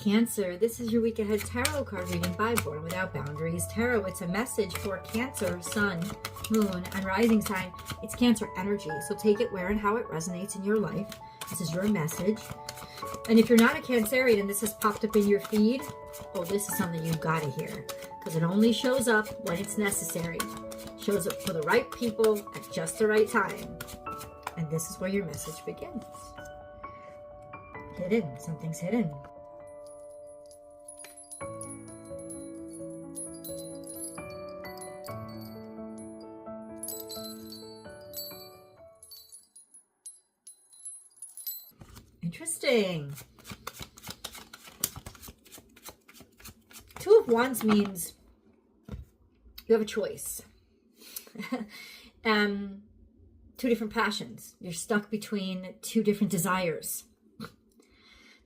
Cancer, this is your week ahead tarot card reading by Born Without Boundaries Tarot. It's a message for Cancer, Sun, Moon, and Rising sign. It's Cancer energy, so take it where and how it resonates in your life. This is your message. And if you're not a Cancerian and this has popped up in your feed, oh, this is something you've got to hear, because it only shows up when it's necessary. It shows up for the right people at just the right time. And this is where your message begins. Hidden. Something's hidden. Interesting. Two of Wands means you have a choice. Two different passions. You're stuck between two different desires.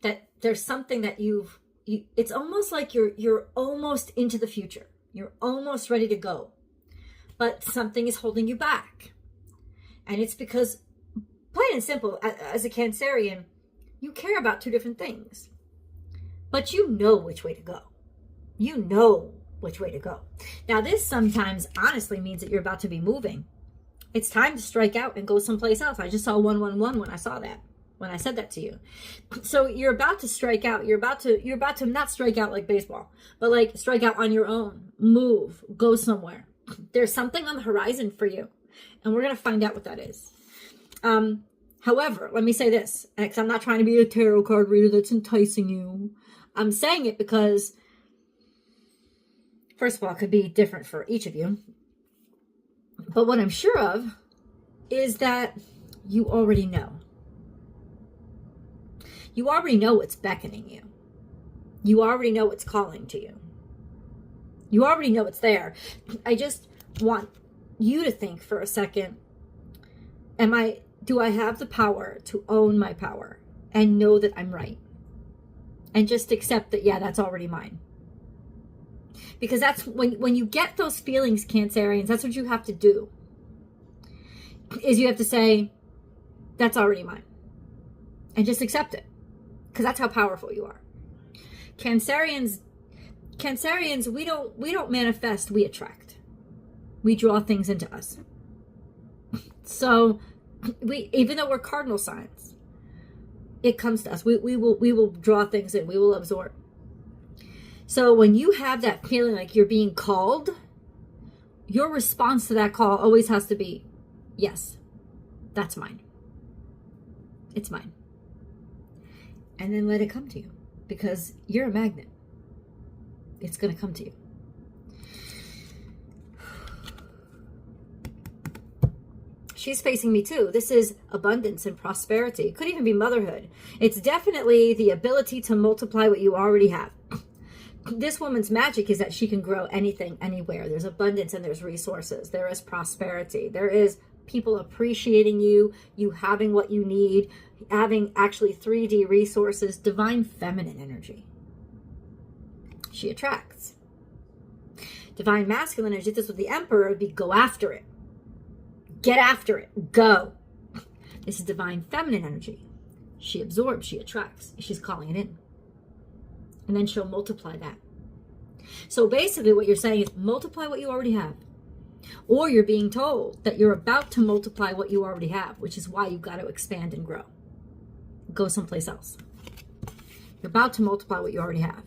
That there's something that it's almost like you're almost into the future. You're almost ready to go. But something is holding you back. And it's because, plain and simple, as a Cancerian, you care about two different things. But you know which way to go. You know which way to go. Now, this sometimes honestly means that you're about to be moving. It's time to strike out and go someplace else. I just saw 111 when I saw that. When I said that to you. So you're about to strike out. You're about to not strike out like baseball, but like strike out on your own. Move, go somewhere. There's something on the horizon for you. And we're going to find out what that is. However, let me say this, because I'm not trying to be a tarot card reader that's enticing you. I'm saying it because, first of all, it could be different for each of you. But what I'm sure of is that you already know. You already know what's beckoning you. You already know what's calling to you. You already know it's there. I just want you to think for a second, do I have the power to own my power and know that I'm right? And just accept that, yeah, that's already mine. Because that's when you get those feelings, Cancerians, that's what you have to do. Is you have to say, that's already mine. And just accept it. Because that's how powerful you are. Cancerians, we don't manifest, we attract. We draw things into us. So even though we're cardinal signs, it comes to us. We will draw things in. We will absorb. So when you have that feeling like you're being called, your response to that call always has to be, yes, that's mine. It's mine. And then let it come to you, because you're a magnet. It's going to come to you. She's facing me too. This is abundance and prosperity. It could even be motherhood. It's definitely the ability to multiply what you already have. This woman's magic is that she can grow anything, anywhere. There's abundance and there's resources. There is prosperity. There is people appreciating you, you having what you need, having actually 3D resources, divine feminine energy. She attracts. Divine masculine energy, this with the Emperor, would be go after it. Get after it. Go. This is divine feminine energy. She absorbs, she attracts. She's calling it in. And then she'll multiply that. So basically what you're saying is multiply what you already have. Or you're being told that you're about to multiply what you already have, which is why you've got to expand and grow. Go someplace else. You're about to multiply what you already have.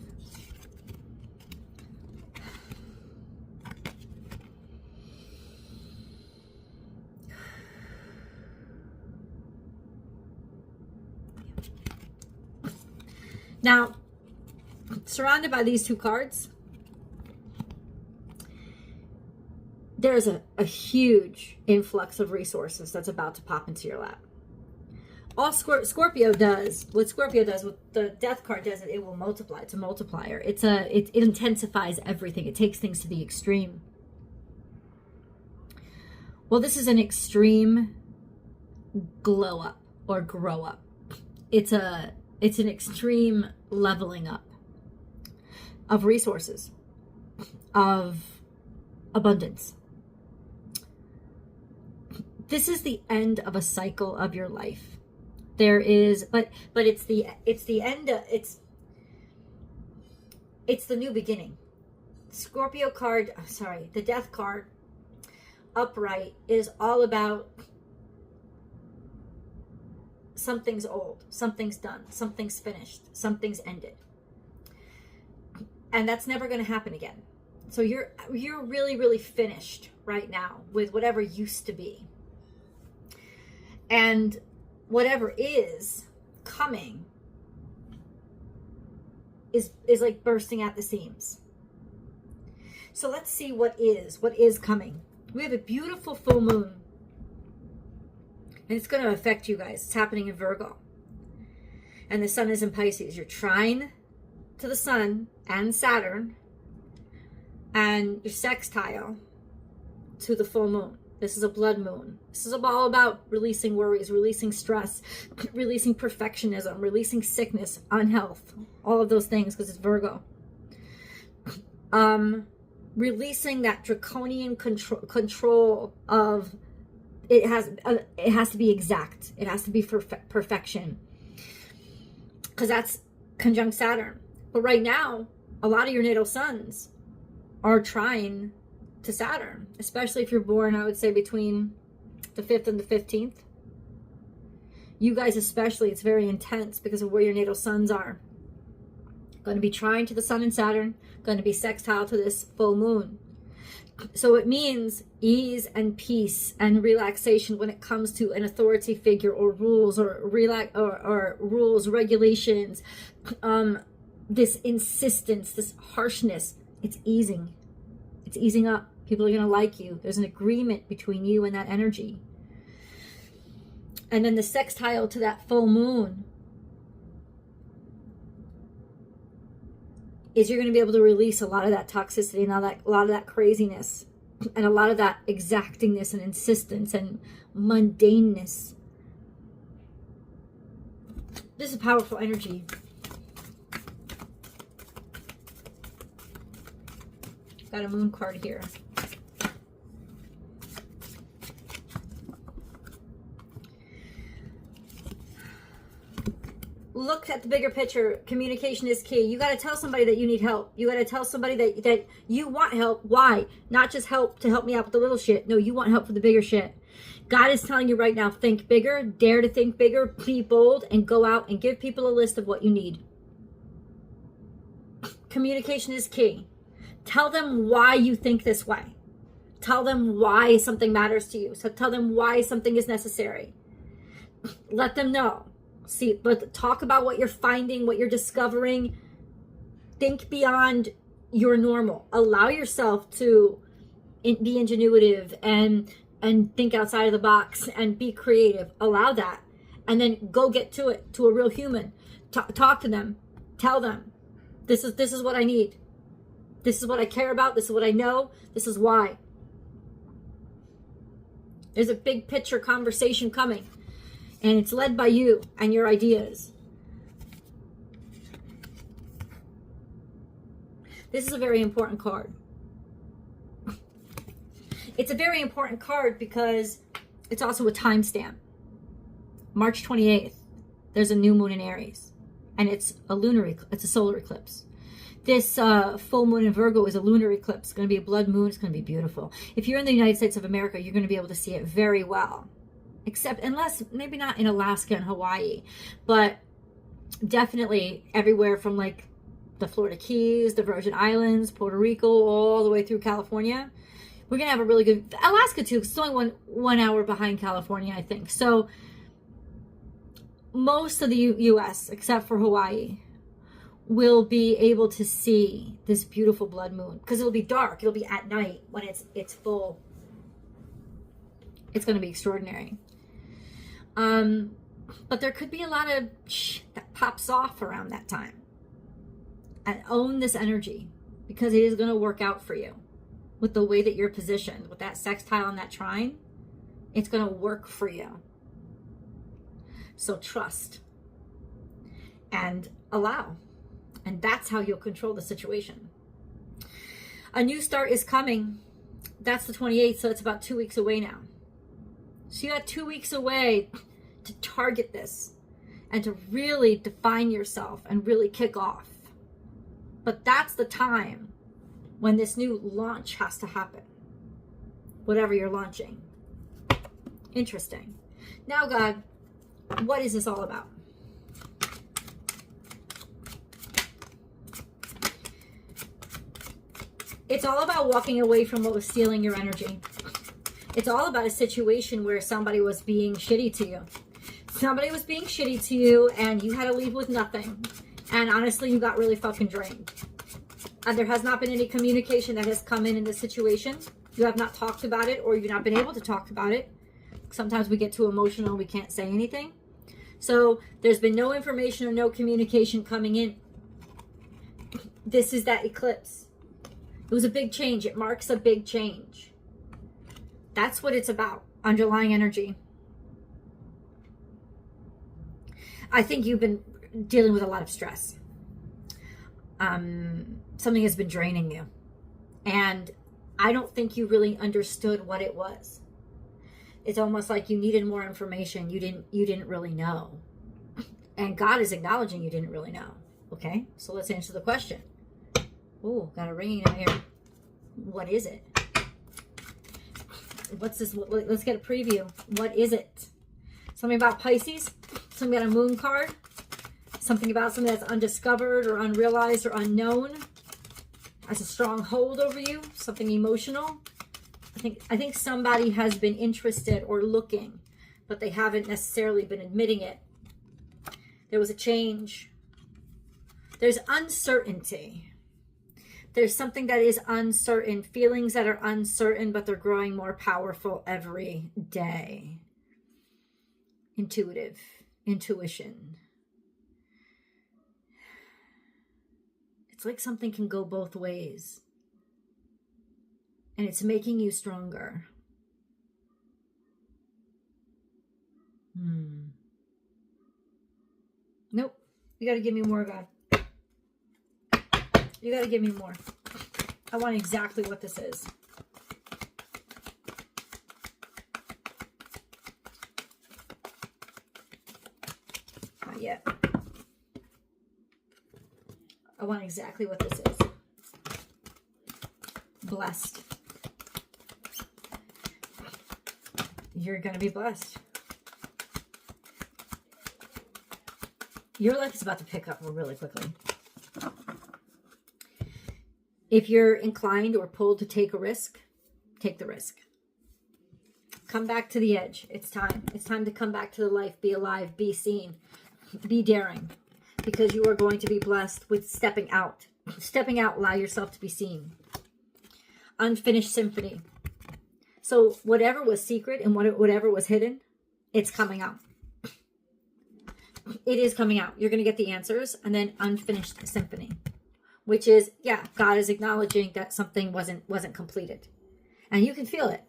Now, surrounded by these two cards, there's a huge influx of resources that's about to pop into your lap. All Scorpio does, what Scorpio does, what the Death card does, it will multiply. It's a multiplier. It intensifies everything. It takes things to the extreme. Well, this is an extreme glow up or grow up. It's an extreme leveling up of resources, of abundance. This is the end of a cycle of your life. There is, but it's the end of, it's the new beginning. Scorpio card, sorry, the death card upright is all about something's old, something's done, something's finished, something's ended. And that's never going to happen again. So you're really, really finished right now with whatever used to be. And whatever is coming is like bursting at the seams. So let's see what is coming. We have a beautiful full moon. And it's going to affect you guys. It's happening in Virgo. And the sun is in Pisces. You're trine to the sun and Saturn. And your sextile to the full moon. This is a blood moon. This is all about releasing worries, releasing stress, releasing perfectionism, releasing sickness, unhealth, all of those things, because it's Virgo. Releasing that draconian control of it has to be exact. It has to be perfection, because that's conjunct Saturn. But right now, a lot of your natal suns are trine to Saturn, especially if you're born, I would say, between the 5th and the 15th. You guys especially, it's very intense because of where your natal suns are. Going to be trine to the sun and Saturn, going to be sextile to this full moon. So it means ease and peace and relaxation when it comes to an authority figure or rules or rules, regulations. This insistence, this harshness, it's easing. It's easing up. People are going to like you. There's an agreement between you and that energy. And then the sextile to that full moon is you're going to be able to release a lot of that toxicity and a lot of that craziness and a lot of that exactingness and insistence and mundaneness. This is powerful energy. Got a moon card here. Look at the bigger picture. Communication is key. You got to tell somebody that you need help. You got to tell somebody that you want help. Why? Not just help to help me out with the little shit. No, you want help for the bigger shit. God is telling you right now, think bigger, dare to think bigger, be bold, and go out and give people a list of what you need. Communication is key. Tell them why you think this way. Tell them why something matters to you. So tell them why something is necessary. Let them know. See, but talk about what you're finding, what you're discovering. Think beyond your normal. Allow yourself to be ingenuitive and think outside of the box and be creative. Allow that. And then go get to it, to a real human. Talk to them. Tell them, this is what I need. This is what I care about. This is what I know. This is why. There's a big picture conversation coming. And it's led by you and your ideas. This is a very important card. It's a very important card because it's also a timestamp. March 28th, there's a new moon in Aries. And it's a solar eclipse. This full moon in Virgo is a lunar eclipse. It's going to be a blood moon. It's going to be beautiful. If you're in the United States of America, you're going to be able to see it very well. Except, unless, maybe not in Alaska and Hawaii, but definitely everywhere from like the Florida Keys, the Virgin Islands, Puerto Rico, all the way through California. We're going to have a really good, Alaska too, because it's only one hour behind California, I think. So most of the U.S., except for Hawaii, will be able to see this beautiful blood moon, because it'll be dark. It'll be at night when it's full. It's going to be extraordinary. But there could be a lot of that pops off around that time. And own this energy, because it is going to work out for you with the way that you're positioned, with that sextile and that trine. It's going to work for you. So trust and allow. And that's how you'll control the situation. A new start is coming. That's the 28th, so it's about 2 weeks away now. So you got 2 weeks away to target this and to really define yourself and really kick off. But that's the time when this new launch has to happen. Whatever you're launching. Interesting. Now, God, what is this all about? It's all about walking away from what was stealing your energy. It's all about a situation where somebody was being shitty to you. Somebody was being shitty to you and you had to leave with nothing. And honestly, you got really fucking drained. And there has not been any communication that has come in this situation. You have not talked about it, or you've not been able to talk about it. Sometimes we get too emotional and we can't say anything. So there's been no information or no communication coming in. This is that eclipse. It was a big change. It marks a big change. That's what it's about. Underlying energy. I think you've been dealing with a lot of stress. Something has been draining you. And I don't think you really understood what it was. It's almost like you needed more information. You didn't really know. And God is acknowledging you didn't really know. Okay? So let's answer the question. Oh, got a ringing in my ear. What is it? What's this? Let's get a preview. What is it? Something about Pisces? Something about a moon card? Something about something that's undiscovered or unrealized or unknown? Has a strong hold over you? Something emotional? I think somebody has been interested or looking, but they haven't necessarily been admitting it. There was a change. There's uncertainty. There's something that is uncertain, feelings that are uncertain, but they're growing more powerful every day. Intuition. It's like something can go both ways. And it's making you stronger. Nope. You got to give me more, God. You got to give me more. I want exactly what this is. Not yet. I want exactly what this is. Blessed. You're going to be blessed. Your life is about to pick up really quickly. If you're inclined or pulled to take a risk, take the risk. Come back to the edge. It's time. It's time to come back to the life. Be alive. Be seen. Be daring. Because you are going to be blessed with stepping out. Stepping out, allow yourself to be seen. Unfinished symphony. So whatever was secret and whatever was hidden, it's coming out. It is coming out. You're going to get the answers. And then unfinished symphony. Which is, yeah, God is acknowledging that something wasn't completed. And you can feel it.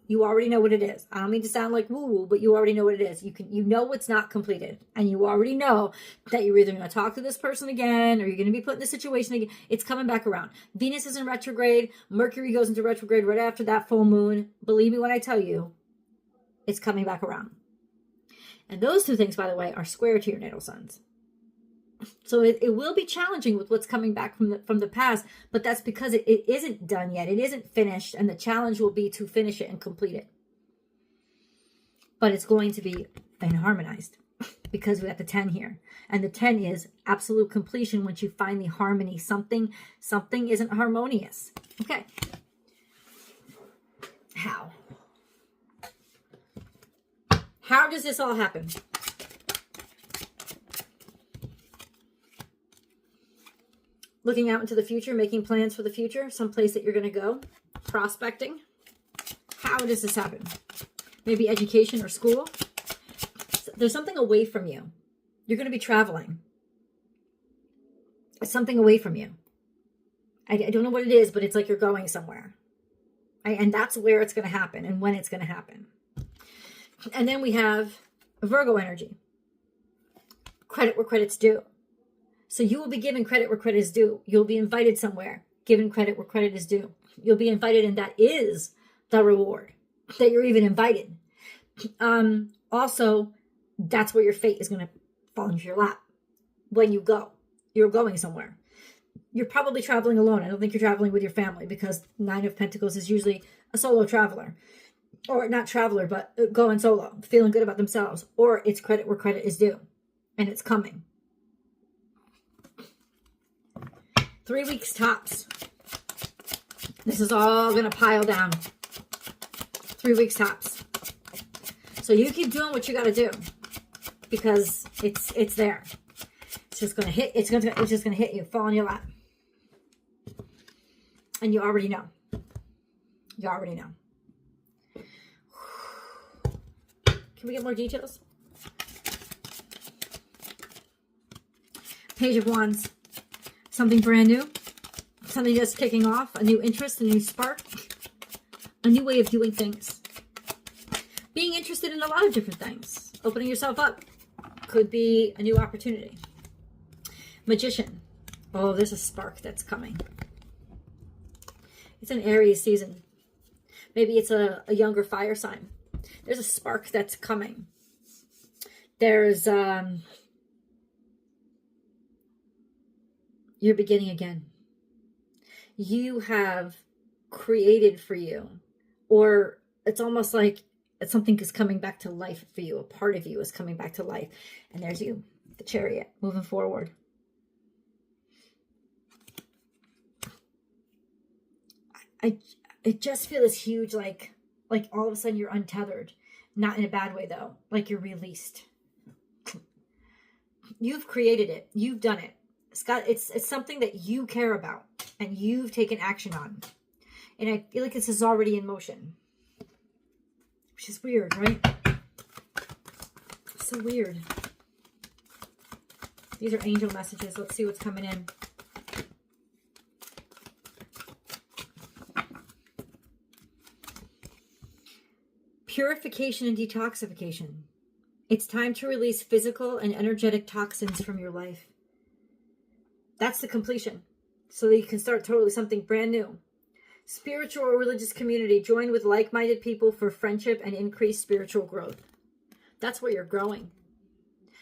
You already know what it is. I don't mean to sound like woo-woo, but you already know what it is. You know what's not completed. And you already know that you're either going to talk to this person again or you're going to be put in this situation again. It's coming back around. Venus is in retrograde. Mercury goes into retrograde right after that full moon. Believe me when I tell you, it's coming back around. And those two things, by the way, are square to your natal suns. So it will be challenging with what's coming back from the past, but that's because it isn't done yet. It isn't finished, and the challenge will be to finish it and complete it. But it's going to be harmonized because we have the 10 here. And the 10 is absolute completion once you find the harmony. Something isn't harmonious. Okay. How? How does this all happen? Looking out into the future, making plans for the future, someplace that you're going to go, prospecting. How does this happen? Maybe education or school. There's something away from you. You're going to be traveling. It's something away from you. I don't know what it is, but it's like you're going somewhere. And that's where it's going to happen and when it's going to happen. And then we have Virgo energy. Credit where credit's due. So you will be given credit where credit is due. You'll be invited somewhere, given credit where credit is due. You'll be invited, and that is the reward, that you're even invited. Also, that's where your fate is going to fall into your lap when you go. You're going somewhere. You're probably traveling alone. I don't think you're traveling with your family, because Nine of Pentacles is usually a solo traveler. Or not traveler, but going solo, feeling good about themselves. Or it's credit where credit is due. And it's coming. 3 weeks tops. This is all going to pile down. 3 weeks tops. So you keep doing what you got to do, because it's there. It's just going to hit. It's just going to hit you, fall in your lap. And you already know. You already know. Can we get more details? Page of Wands. Something brand new. Something that's kicking off. A new interest, a new spark. A new way of doing things. Being interested in a lot of different things. Opening yourself up. Could be a new opportunity. Magician. Oh, there's a spark that's coming. It's an Aries season. Maybe it's a younger fire sign. There's a spark that's coming. There's you're beginning again. You have created for you, or it's almost like something is coming back to life for you. A part of you is coming back to life. And there's you, the Chariot, moving forward. I just feel this huge, like all of a sudden you're untethered. Not in a bad way, though. Like you're released. You've created it. You've done it. It's something that you care about and you've taken action on. And I feel like this is already in motion. Which is weird, right? So weird. These are angel messages. Let's see what's coming in. Purification and detoxification. It's time to release physical and energetic toxins from your life. That's the completion. So that you can start totally something brand new. Spiritual or religious community. Join with like-minded people for friendship and increased spiritual growth. That's where you're growing.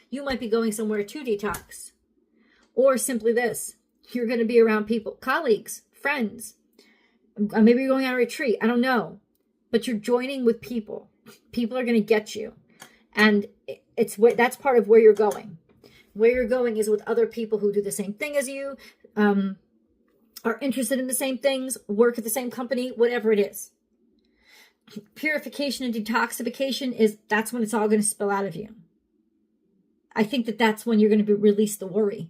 You might be going somewhere to detox. Or simply this. You're going to be around people, colleagues, friends. Maybe you're going on a retreat. I don't know. But you're joining with people. People are going to get you. And that's part of where you're going. Where you're going is with other people who do the same thing as you, are interested in the same things, work at the same company, whatever it is. Purification and detoxification that's when it's all going to spill out of you. I think that's when you're going to release the worry,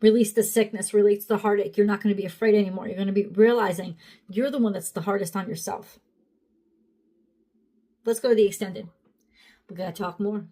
release the sickness, release the heartache. You're not going to be afraid anymore. You're going to be realizing you're the one that's the hardest on yourself. Let's go to the extended. We got to talk more.